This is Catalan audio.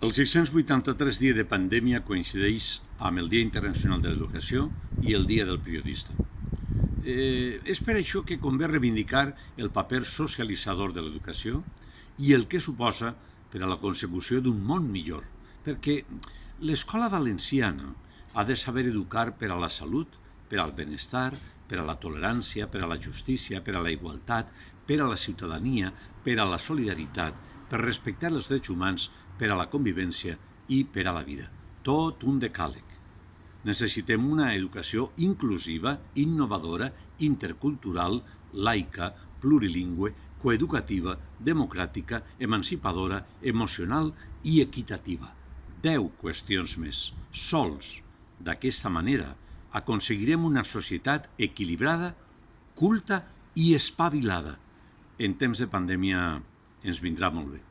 El 683 dia de pandèmia coincideix amb el Dia Internacional de l'Educació i el Dia del Periodista. És per això que convé reivindicar el paper socialitzador de l'educació i el que suposa per a la consecució d'un món millor, perquè l'escola valenciana ha de saber educar per a la salut, per al benestar, per a la tolerància, per a la justícia, per a la igualtat, per a la ciutadania, per a la solidaritat, per respectar els drets humans, per a la convivència i per a la vida. Tot un decàleg. Necessitem una educació inclusiva, innovadora, intercultural, laica, plurilingüe, coeducativa, democràtica, emancipadora, emocional i equitativa. 10 qüestions més. Sols d'aquesta manera aconseguirem una societat equilibrada, culta i espavilada. En temps de pandèmia ens vindrà molt bé.